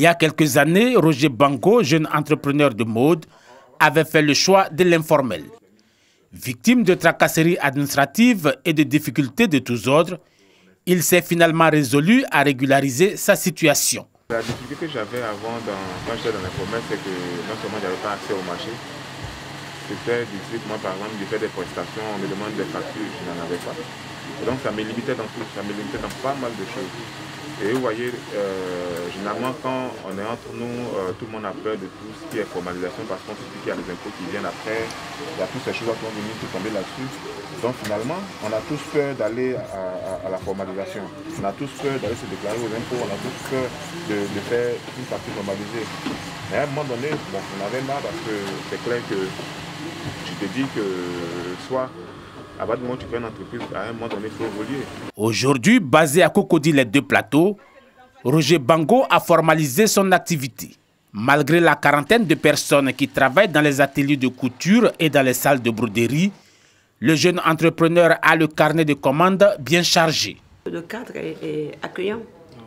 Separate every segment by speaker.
Speaker 1: y a quelques années, Roger Bango, jeune entrepreneur de mode, avait fait le choix de l'informel. Victime de tracasseries administratives et de difficultés de tous ordres, il s'est finalement résolu à régulariser sa situation.
Speaker 2: La difficulté que j'avais avant, quand j'étais dans l'informel, c'est que non seulement je n'avais pas accès au marché, c'était difficile, moi par exemple, de faire des prestations, on me demande des factures, je n'en avais pas. Et donc ça me limitait dans tout, ça me limitait dans pas mal de choses. Et vous voyez, généralement quand on est entre nous, tout le monde a peur de tout ce qui est formalisation parce qu'on se dit qu'il y a des impôts qui viennent après, il y a toutes ces choses qui vont venir se tomber là-dessus. Donc finalement, on a tous peur d'aller à la formalisation. On a tous peur d'aller se déclarer aux impôts, on a tous peur de faire une partie formalisée. Mais à un moment donné, bon, on avait marre parce que c'est clair que je te dis que soit à partir du moment où tu fais une entreprise, à un moment donné, il faut évoluer.
Speaker 1: Aujourd'hui, basé à Cocody les Deux Plateaux, Roger Bango a formalisé son activité. Malgré la quarantaine de personnes qui travaillent dans les ateliers de couture et dans les salles de broderie, le jeune entrepreneur a le carnet de commandes bien chargé.
Speaker 3: Le cadre est accueillant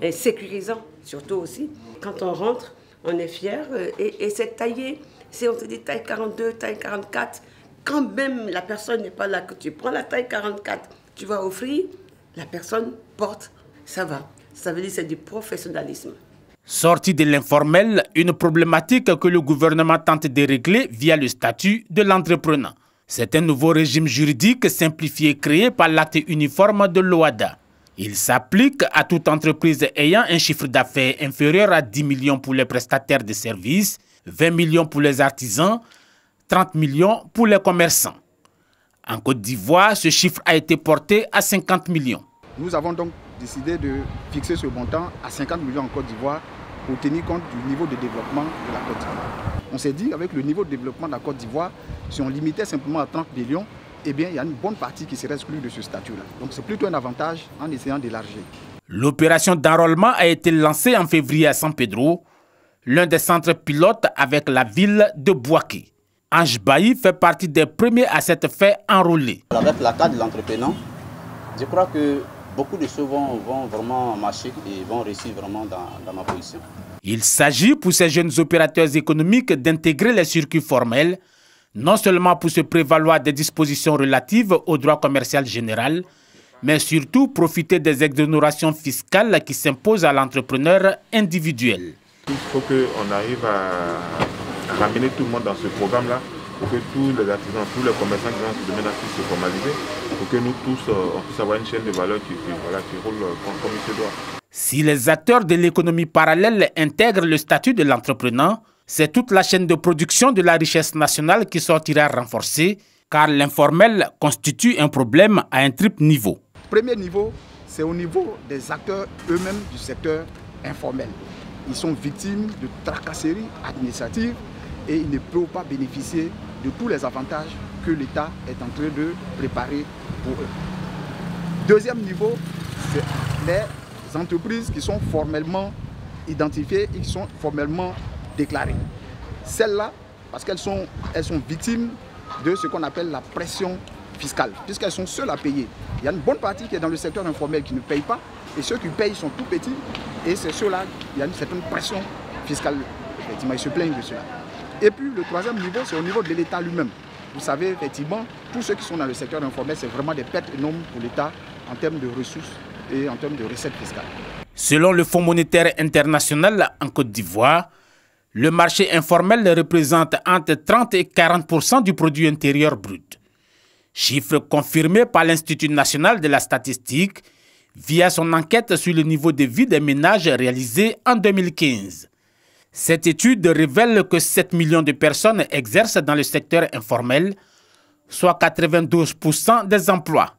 Speaker 3: et sécurisant, surtout aussi. Quand on rentre, on est fier et c'est taillé. Si on te dit taille 42, taille 44, quand même la personne n'est pas là, que tu prends la taille 44, tu vas offrir, la personne porte, ça va. Ça veut dire que c'est du professionnalisme.
Speaker 1: Sorti de l'informel, une problématique que le gouvernement tente de régler via le statut de l'entrepreneur. C'est un nouveau régime juridique simplifié créé par l'acte uniforme de l'OHADA. Il s'applique à toute entreprise ayant un chiffre d'affaires inférieur à 10 millions pour les prestataires de services, 20 millions pour les artisans, 30 millions pour les commerçants. En Côte d'Ivoire, ce chiffre a été porté à 50 millions.
Speaker 4: Nous avons donc décidé de fixer ce montant à 50 millions en Côte d'Ivoire pour tenir compte du niveau de développement de la Côte d'Ivoire. On s'est dit, avec le niveau de développement de la Côte d'Ivoire, si on limitait simplement à 30 millions, eh bien, il y a une bonne partie qui serait exclue de ce statut-là. Donc c'est plutôt un avantage en essayant d'élargir.
Speaker 1: L'opération d'enrôlement a été lancée en février à San Pedro, l'un des centres pilotes avec la ville de Bouaké. Ange Bailly fait partie des premiers à s'être fait enrôler.
Speaker 5: Avec la carte de l'entrepreneur, je crois que beaucoup de choses vont vraiment marcher et vont réussir vraiment dans ma position.
Speaker 1: Il s'agit pour ces jeunes opérateurs économiques d'intégrer les circuits formels, non seulement pour se prévaloir des dispositions relatives au droit commercial général, mais surtout profiter des exonérations fiscales qui s'imposent à l'entrepreneur individuel.
Speaker 2: Il faut qu'on arrive à ramener tout le monde dans ce programme-là, pour que tous les artisans, tous les commerçants qui sont dans ce domaine-là puissent se formaliser, pour que nous tous, on puisse avoir une chaîne de valeur qui roule comme il se doit.
Speaker 1: Si les acteurs de l'économie parallèle intègrent le statut de l'entrepreneur, c'est toute la chaîne de production de la richesse nationale qui sortira renforcée, car l'informel constitue un problème à un triple niveau.
Speaker 4: Premier niveau, c'est au niveau des acteurs eux-mêmes du secteur informel. Ils sont victimes de tracasseries administratives et ils ne peuvent pas bénéficier de tous les avantages que l'État est en train de préparer pour eux. Deuxième niveau, c'est les entreprises qui sont formellement identifiées et qui sont formellement déclarées. Celles-là, parce qu'elles sont victimes de ce qu'on appelle la pression fiscale, puisqu'elles sont seules à payer. Il y a une bonne partie qui est dans le secteur informel qui ne paye pas, et ceux qui payent sont tout petits, et c'est ceux-là, il y a une certaine pression fiscale, effectivement, ils se plaignent de cela. Et puis le troisième niveau, c'est au niveau de l'État lui-même. Vous savez, effectivement, tous ceux qui sont dans le secteur informel, c'est vraiment des pertes énormes pour l'État en termes de ressources et en termes de recettes fiscales.
Speaker 1: Selon le Fonds monétaire international en Côte d'Ivoire, le marché informel représente entre 30 et 40% du produit intérieur brut. Chiffre confirmé par l'Institut national de la statistique via son enquête sur le niveau de vie des ménages réalisée en 2015. Cette étude révèle que 7 millions de personnes exercent dans le secteur informel, soit 92% des emplois.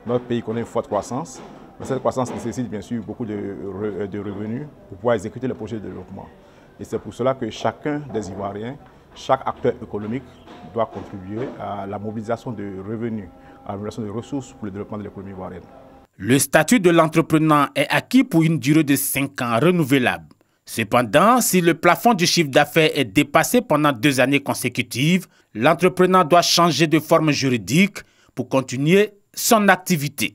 Speaker 6: Notre pays connaît une forte croissance, mais cette croissance nécessite bien sûr beaucoup de revenus pour pouvoir exécuter les projets de développement. Et c'est pour cela que chacun des Ivoiriens, chaque acteur économique doit contribuer à la mobilisation de revenus, à la mobilisation de ressources pour le développement de l'économie ivoirienne.
Speaker 1: Le statut de l'entrepreneur est acquis pour une durée de 5 ans renouvelable. Cependant, si le plafond du chiffre d'affaires est dépassé pendant 2 années consécutives, l'entrepreneur doit changer de forme juridique pour continuer son activité.